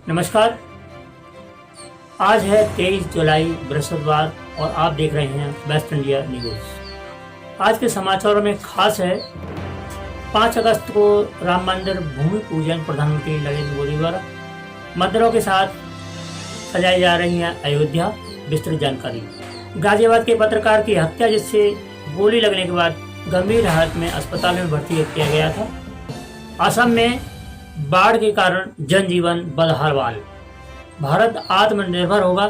नमस्कार। आज है 23 जुलाई बृहस्पतिवार और आप देख रहे हैं वेस्ट इंडिया न्यूज। आज के समाचारों में खास है 5 अगस्त को राम मंदिर भूमि पूजन प्रधानमंत्री नरेंद्र मोदी द्वारा। मंदिरों के साथ सजाई जा रही है अयोध्या, विस्तृत जानकारी। गाजियाबाद के पत्रकार की हत्या, जिससे गोली लगने के बाद गंभीर हालत में अस्पताल में भर्ती किया गया था। असम में बाढ़ के कारण जनजीवन बदहाल। भारत आत्मनिर्भर होगा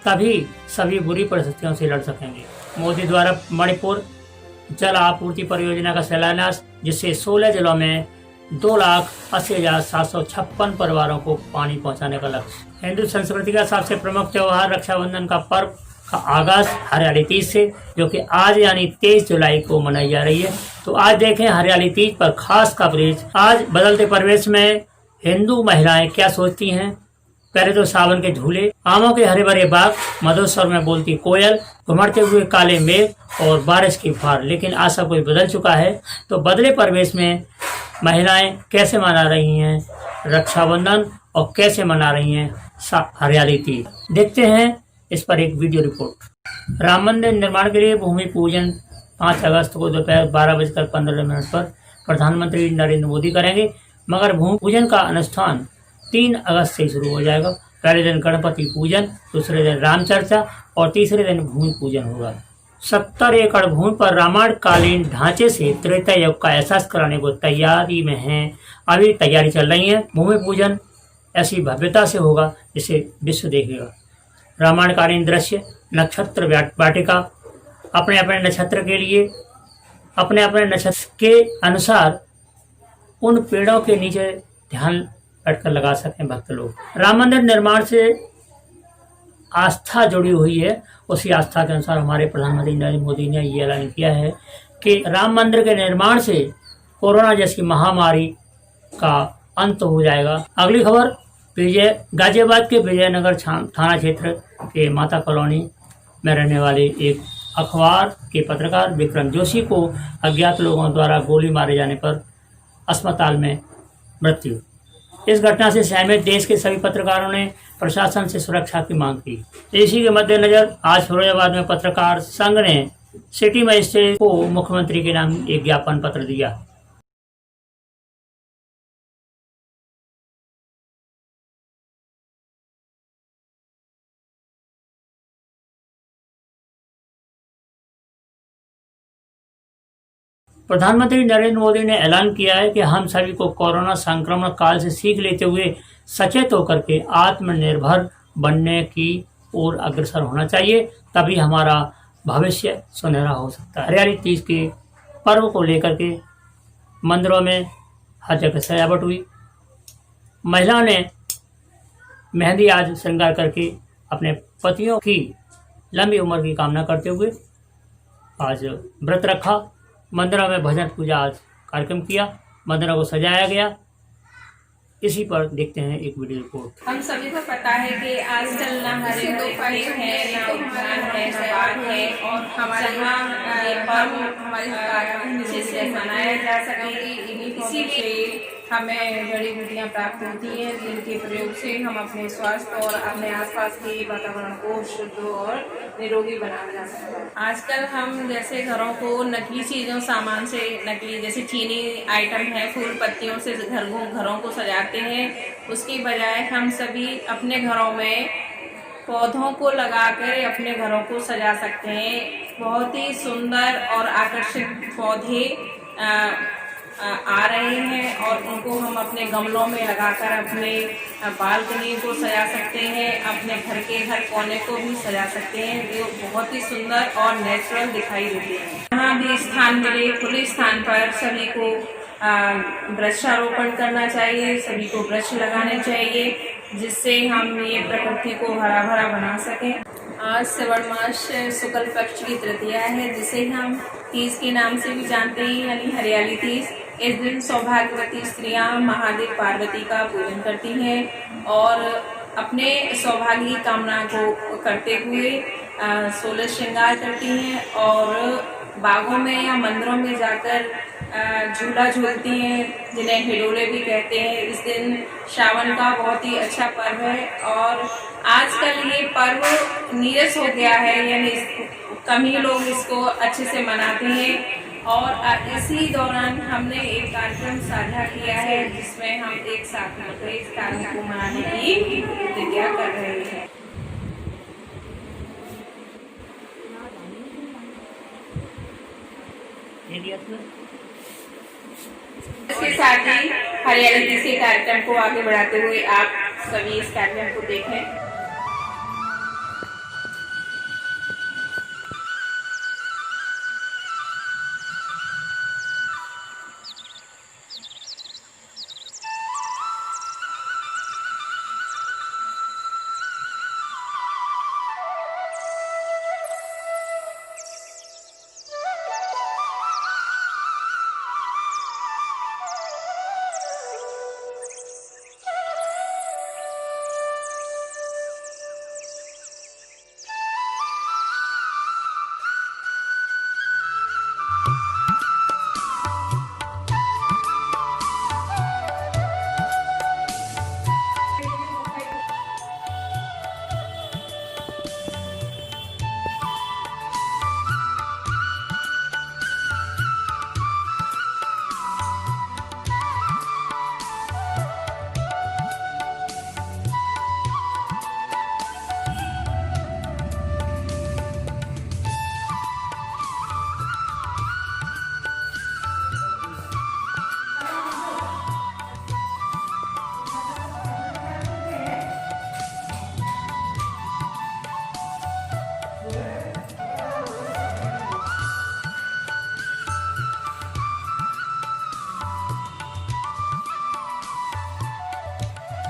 तभी सभी बुरी परिस्थितियों से लड़ सकेंगे। मोदी द्वारा मणिपुर जल आपूर्ति परियोजना का शिलान्यास, जिससे 16 जिलों में 2,80,756 परिवारों को पानी पहुंचाने का लक्ष्य। हिंदू संस्कृति का सबसे प्रमुख त्योहार रक्षाबंधन का पर्व का आगाज हरियाली तीज से, जो कि आज यानी 23 जुलाई को मनाई जा रही है। तो आज देखें हरियाली तीज पर खास कवरेज। आज बदलते परिवेश में हिंदू महिलाएं क्या सोचती हैं। पहले तो सावन के झूले, आमों के हरे भरे बाग, मधुस्वर में बोलती कोयल, घुमड़ते हुए काले मेघ और बारिश की फुहार। लेकिन आज सब कुछ बदल चुका है। तो बदले परिवेश में महिलाएं कैसे मना रही हैं रक्षाबंधन और कैसे मना रही हैं हरियाली तीज, देखते हैं इस पर एक वीडियो रिपोर्ट। राम मंदिर निर्माण के लिए भूमि पूजन 5 अगस्त को दोपहर 12:15 पर प्रधानमंत्री नरेंद्र मोदी करेंगे, मगर भूमि पूजन का अनुष्ठान 3 अगस्त से शुरू हो जाएगा। पहले दिन गणपति पूजन, दूसरे दिन राम चर्चा और तीसरे दिन भूमि पूजन होगा। 70 एकड़ भूमि पर रामायण कालीन ढांचे से त्रेता युग का एहसास कराने को तैयारी में है। अभी तैयारी चल रही है। भूमि पूजन ऐसी भव्यता से होगा जिसे विश्व देखेगा। रामायणकालीन दृश्य, नक्षत्र वाटिका, अपने अपने नक्षत्र के लिए, अपने अपने नक्षत्र के अनुसार उन पेड़ों के नीचे ध्यान बैठकर लगा सकें भक्त लोग। राम मंदिर निर्माण से आस्था जुड़ी हुई है। उसी आस्था के अनुसार हमारे प्रधानमंत्री नरेंद्र मोदी ने ये ऐलान किया है कि राम मंदिर के निर्माण से कोरोना जैसी महामारी का अंत हो जाएगा। अगली खबर, गाजियाबाद के विजयनगर थाना क्षेत्र के माता कॉलोनी में रहने वाले एक अखबार के पत्रकार विक्रम जोशी को अज्ञात लोगों द्वारा गोली मारे जाने पर अस्पताल में मृत्यु। इस घटना से सहमत देश के सभी पत्रकारों ने प्रशासन से सुरक्षा की मांग की। इसी के मद्देनजर आज फिरोजाबाद में पत्रकार संघ ने सिटी मजिस्ट्रेट को मुख्यमंत्री के नाम एक ज्ञापन पत्र दिया। प्रधानमंत्री नरेंद्र मोदी ने ऐलान किया है कि हम सभी को कोरोना संक्रमण काल से सीख लेते हुए सचेत होकर के आत्मनिर्भर बनने की ओर अग्रसर होना चाहिए, तभी हमारा भविष्य सुनहरा हो सकता है। हरियाली तीज के पर्व को लेकर के मंदिरों में हर जगह सजावट हुई। महिलाओं ने मेहंदी आज श्रृंगार करके अपने पतियों की लंबी उम्र की कामना करते हुए आज व्रत रखा। मंदिरों में भजन पूजा आज कार्यक्रम किया, मंदिरों को सजाया गया। इसी पर देखते हैं एक वीडियो रिपोर्ट। हम सभी को पता है कि आजकल ना हरे पेड़ है, ना उद्यान है, ना बाग है, और हमारे यहाँ ये पर्व हमारी अच्छे से मनाया जा सके। इसीलिए हमें जड़ी बूटियाँ प्राप्त होती हैं, जिनके प्रयोग से हम अपने स्वास्थ्य और अपने आसपास के वातावरण को शुद्ध और निरोगी बनाया जा सकता है। आजकल हम जैसे घरों को नकली चीज़ों सामान से, नकली जैसे चीनी आइटम है, फूल पत्तियों से घरों को सजाते हैं। उसकी बजाय हम सभी अपने घरों में पौधों को लगाकर अपने घरों को सजा सकते हैं। बहुत ही सुंदर और आकर्षक पौधे आ रहे हैं और उनको हम अपने गमलों में लगाकर अपने बालकनी को सजा सकते हैं, अपने घर के हर कोने को भी सजा सकते हैं, जो बहुत ही सुंदर और नेचुरल दिखाई देते हैं। जहाँ भी स्थान मिले, खुले स्थान पर सभी को वृक्षारोपण करना चाहिए, सभी को वृक्ष लगाने चाहिए, जिससे हम ये प्रकृति को हरा भरा बना सकें। आज श्रावण मास शुक्ल पक्ष की तृतीया है, जिसे हम तीज के नाम से भी जानते हैं, यानी हरियाली तीज। इस दिन सौभाग्यवती स्त्रियां महादेव पार्वती का पूजन करती हैं और अपने सौभाग्य की कामना को करते हुए 16 श्रृंगार करती हैं और बागों में या मंदिरों में जाकर झूला झूलती हैं, जिन्हें हिडोले भी कहते हैं। इस दिन श्रावण का बहुत ही अच्छा पर्व है और आजकल ये पर्व नीरस हो गया है, यानी कम ही लोग इसको अच्छे से मनाते हैं। और इसी दौरान हमने एक कार्यक्रम साझा किया है जिसमें हम एक साथ मिलकर इस कार्यक्रम को मनाने की प्रतिज्ञा कर रहे हैं। इसके साथ ही हरियाली तीज कार्यक्रम को आगे बढ़ाते हुए आप सभी इस कार्यक्रम को देखें।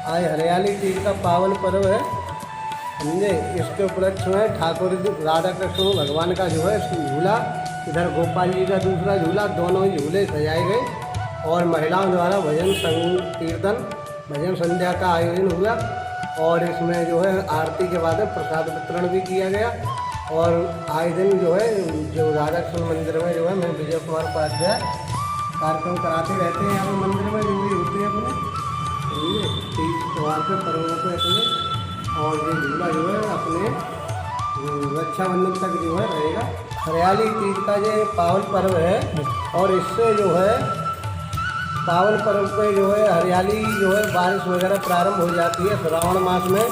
आज हरियाली तीज का पावन पर्व है, समझे। इसके उपलक्ष्य में ठाकुर राधा कृष्ण भगवान का जो है झूला, इधर गोपाल जी का दूसरा झूला, दोनों ही झूले सजाए गए और महिलाओं द्वारा भजन संकीर्तन भजन संध्या का आयोजन हुआ। और इसमें जो है आरती के बाद प्रसाद वितरण भी किया गया। और आए दिन जो है जो राधा कृष्ण मंदिर में जो है मैं विजय कुमार उपाध्याय कार्यक्रम कराते रहते हैं। यहाँ मंदिर में जो भी होते हैं अपने तीज त्यौहार के पर्वों पे अपने, और ये झूला जो है अपने रक्षाबंधन तक जो है रहेगा। हरियाली तीज का ये पावन पर्व है और इससे जो है पावन पर्व पे जो है हरियाली जो है बारिश वगैरह प्रारंभ हो जाती है श्रावण मास में,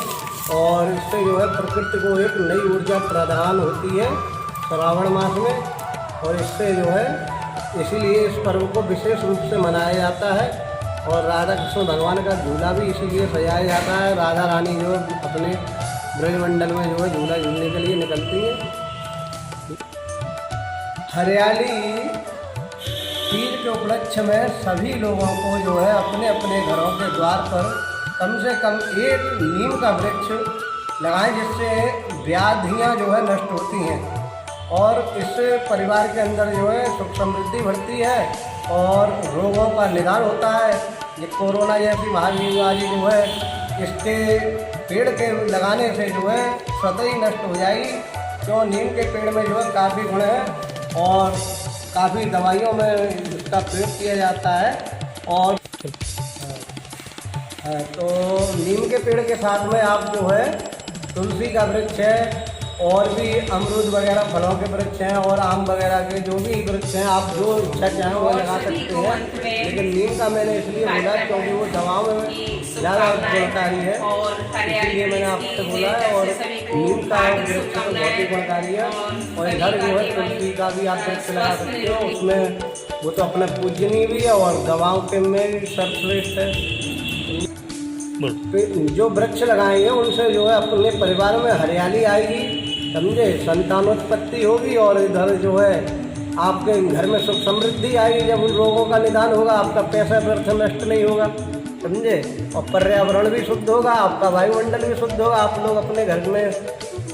और इससे जो है प्रकृति को एक नई ऊर्जा प्रदान होती है श्रावण मास में। और इससे जो है इसीलिए इस पर्व को विशेष रूप से मनाया जाता है। और राधा कृष्ण भगवान का झूला भी इसीलिए सजाया जाता है। राधा रानी जो अपने ब्रजमंडल में जो है झूला झूलने के लिए निकलती है। हरियाली तीज के उपलक्ष्य में सभी लोगों को जो है अपने अपने घरों के द्वार पर कम से कम एक नीम का वृक्ष लगाएं, जिससे व्याधियाँ जो है नष्ट होती हैं और इससे परिवार के अंदर जो है सुख समृद्धि बढ़ती है और रोगों का निदान होता है। ये कोरोना जैसी महामारी जो है इसके पेड़ के लगाने से जो है स्वतः ही नष्ट हो जाएगी। क्यों, नीम के पेड़ में जो है काफ़ी गुण है और काफ़ी दवाइयों में इसका प्रयोग किया जाता है। और तो नीम के पेड़ के साथ में आप जो है तुलसी का वृक्ष है और भी अमरूद वगैरह फलों के वृक्ष हैं और आम वगैरह के जो भी वृक्ष हैं आप जो इच्छा चाहें वो लगा सकते हैं। लेकिन नीम का मैंने इसलिए बोला क्योंकि वो दवाओं में ज़्यादा गुणकारी है, इसलिए मैंने आपसे बोला है। और नीम का वृक्ष तो बहुत ही गुणकारी है। और इधर जो है तुलसी का भी आप वृक्ष लगा सकते हो, उसमें वो तो अपना पूजनीय भी है और दवाओं के में सर्वश्रेष्ठ है। जो वृक्ष लगाएंगे उनसे जो है अपने परिवार में हरियाली आएगी, समझे, संतानोत्पत्ति होगी और इधर जो है आपके घर में सुख समृद्धि आएगी। जब उन रोगों का निदान होगा, आपका पैसा व्यर्थ नष्ट नहीं होगा, समझे, और पर्यावरण भी शुद्ध होगा, आपका वायुमंडल भी शुद्ध होगा। आप लोग अपने घर में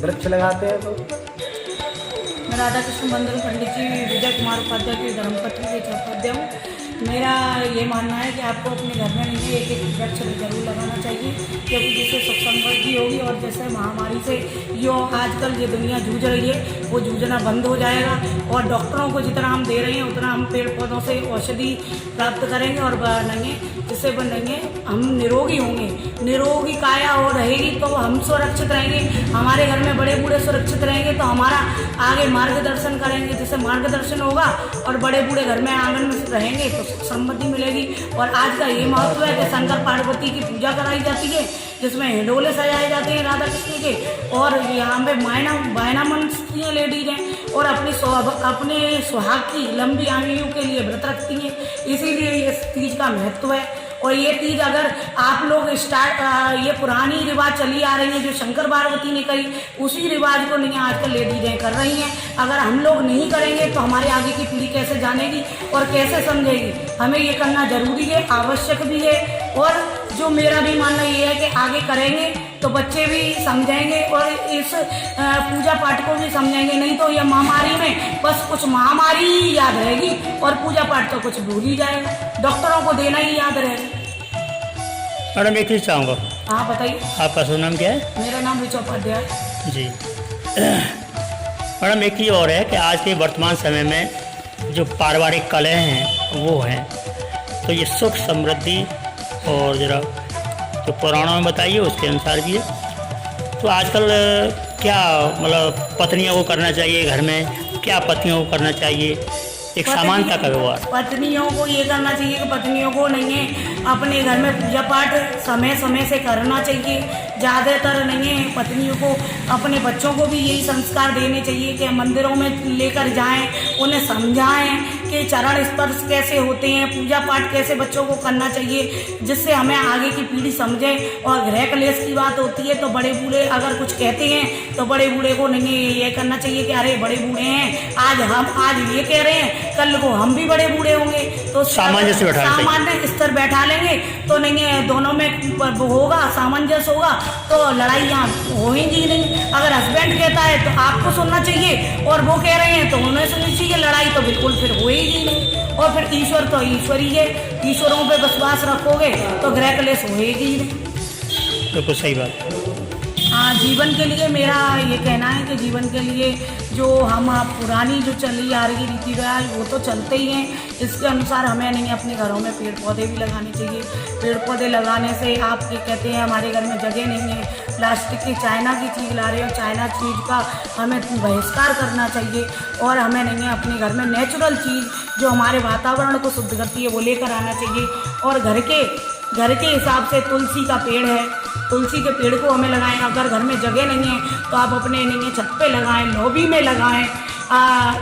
वृक्ष लगाते हैं तो। मैं राधा कृष्ण मंदिर पंडित जी विजय कुमार उपाध्याय की धर्मपत्नी के उपाध्याय हूँ। मेरा ये मानना है कि आपको अपने घर में नहीं एक एक वृक्ष जरूर लगाना चाहिए, क्योंकि जिससे सुख समृद्धि होगी और जैसे महामारी से जो आजकल ये दुनिया जूझ रही है वो जूझना बंद हो जाएगा। और डॉक्टरों को जितना हम दे रहे हैं उतना हम पेड़ पौधों से औषधि प्राप्त करेंगे और बनेंगे, जिससे बनेंगे हम निरोगी होंगे। निरोगी काया और रहेगी तो हम सुरक्षित रहेंगे, हमारे घर में बड़े बूढ़े सुरक्षित रहेंगे तो हमारा आगे मार्गदर्शन करेंगे, जिससे मार्गदर्शन होगा और बड़े बूढ़े घर में आंगन में रहेंगे तो समृद्धि मिलेगी। और आज का ये महत्व है कि शंकर पार्वती की पूजा कराई जाती है, जिसमें हिंडोले सजाए जाते हैं राधा कृष्ण के, और यहाँ पे बायना मनती हैं लेडीज हैं और अपने सुहाग की लंबी आयु के लिए व्रत रखती हैं। इसीलिए ये तीज का महत्व है। और ये तीज अगर आप लोग ये पुरानी रिवाज चली आ रही है जो शंकर पार्वती ने करी, उसी रिवाज को नहीं आजकल लेडीजें कर रही हैं। अगर हम लोग नहीं करेंगे तो हमारे आगे की पीढ़ी कैसे जानेगी और कैसे समझेगी। हमें ये करना जरूरी है, आवश्यक भी है। और जो मेरा भी मानना ये है कि आगे करेंगे तो बच्चे भी समझेंगे और इस पूजा पाठ को भी समझेंगे। नहीं तो यह महामारी में बस कुछ महामारी ही याद रहेगी और पूजा पाठ तो कुछ भूल ही जाएगा, डॉक्टरों को देना ही याद रहेगा। मैडम एक चीज़ चाहूँगा। हाँ बताइए। आपका शुभ नाम क्या है? मेरा नाम ऋचा उपाध्याय जी। मैडम एक चीज़ और है कि आज के वर्तमान समय में जो पारिवारिक कलह हैं वो हैं, तो ये सुख समृद्धि और जरा जो पुराणों में बताइए उसके अनुसार भी है। तो आजकल क्या मतलब पत्नियों को करना चाहिए घर में, क्या पत्नियों को करना चाहिए, एक समानता का व्यवहार? पत्नियों को ये करना चाहिए कि पत्नियों को नहीं है अपने घर में पूजा पाठ समय समय से करना चाहिए। ज़्यादातर नहीं है पत्नियों को अपने बच्चों को भी यही संस्कार देने चाहिए कि मंदिरों में लेकर जाएं, उन्हें समझाएं कि चरण स्पर्श कैसे होते हैं, पूजा पाठ कैसे बच्चों को करना चाहिए, जिससे हमें आगे की पीढ़ी समझे। और गृह कलेश की बात होती है तो बड़े बूढ़े अगर कुछ कहते हैं तो बड़े बूढ़े को नहीं ये करना चाहिए कि अरे बड़े बूढ़े हैं, आज ये कह रहे हैं कल को हम भी बड़े बूढ़े होंगे, तो सामान्य स्तर बैठा लेंगे तो नहीं है, दोनों में होगा सामंजस्य होगा तो लड़ाइयाँ होंगी नहीं। अगर हस्बैंड कहता है तो आपको सुनना चाहिए और वो कह रहे हैं तो उन्हें सुननी चाहिए, लड़ाई तो बिल्कुल फिर होएगी नहीं। और फिर ईश्वर तो ईश्वर ही है, ईश्वरों पे विश्वास रखोगे तो गृह कलेश होएगी ही नहीं। बिल्कुल सही बात। हाँ, जीवन के लिए मेरा ये कहना है कि जीवन के लिए जो हम पुरानी जो चली आ रही रीति रिवाज वो तो चलते ही हैं, इसके अनुसार हमें नहीं अपने घरों में पेड़ पौधे भी लगाने चाहिए। पेड़ पौधे लगाने से आप ये कहते हैं हमारे घर में जगह नहीं है, प्लास्टिक की चाइना की चीज़ ला रहे हो, चाइना चीज़ का हमें बहिष्कार करना चाहिए। और हमें नहीं है अपने घर में नेचुरल चीज़ जो हमारे वातावरण को शुद्ध करती है वो लेकर आना चाहिए। और घर के हिसाब से तुलसी का पेड़ है, तुलसी के पेड़ को हमें लगाएं। अगर घर में जगह नहीं है तो आप अपने नहीं छत पे लगाएं, लॉबी में लगाएं,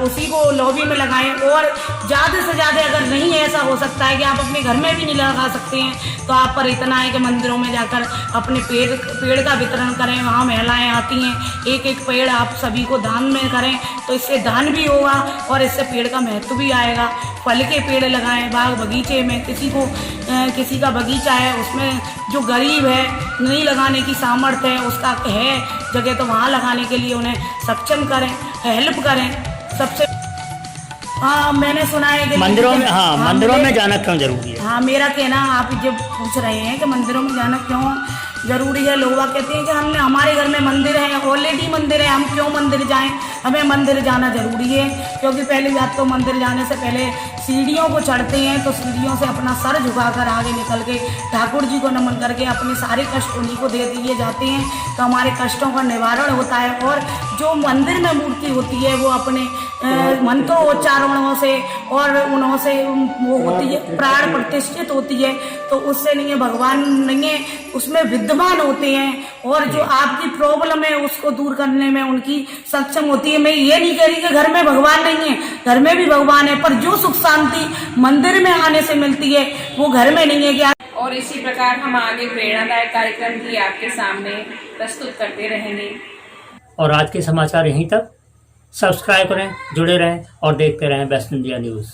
उसी को लॉबी में लगाएं। और ज़्यादा से ज़्यादा अगर नहीं ऐसा हो सकता है कि आप अपने घर में भी नहीं लगा सकते हैं तो आप पर इतना है कि मंदिरों में जाकर अपने पेड़ का वितरण करें। वहाँ महिलाएं आती हैं, एक एक पेड़ आप सभी को दान में करें तो इससे दान भी होगा और इससे पेड़ का महत्व भी आएगा। फल के पेड़ लगाएं बाग बगीचे में, किसी का बगीचा है उसमें जो गरीब है नहीं लगाने की सामर्थ्य है उसका है जगह तो वहाँ लगाने के लिए उन्हें सक्षम करें, हेल्प करें सबसे। हाँ, मैंने सुना है कि मंदिरों में मंदिरों में जाना क्यों जरूरी है? हाँ, मेरा कहना आप जब पूछ रहे हैं कि मंदिरों में जाना क्यों जरूरी है, लोग कहते हैं कि हमारे घर में मंदिर है, ऑलरेडी मंदिर है, हम क्यों मंदिर जाएं। हमें मंदिर जाना जरूरी है क्योंकि पहली बात तो मंदिर जाने से पहले सीढ़ियों को चढ़ते हैं तो सीढ़ियों से अपना सर झुकाकर आगे निकल के ठाकुर जी को नमन करके अपने सारे कष्ट उन्हीं को दे दिए जाते हैं तो हमारे कष्टों का निवारण होता है। और जो मंदिर में मूर्ति होती है वो अपने मंत्रोच्चारणों से और उन्हों से वो होती है, प्राण प्रतिष्ठित होती है तो उससे नहीं है भगवान नहीं है उसमें विद्यमान होते हैं और जो आपकी प्रॉब्लम है उसको दूर करने में उनकी सक्षम होती है। मैं ये नहीं कह रही कि घर में भगवान नहीं है, घर में भी भगवान है, पर जो सुख शांति मंदिर में आने से मिलती है वो घर में नहीं है। क्या और इसी प्रकार हम आगे प्रेरणादायक कार्यक्रम भी आपके सामने प्रस्तुत करते रहेंगे। और आज के समाचार यहीं तक। सब्सक्राइब करें, जुड़े रहें और देखते रहें बेस्ट इंडिया न्यूज़।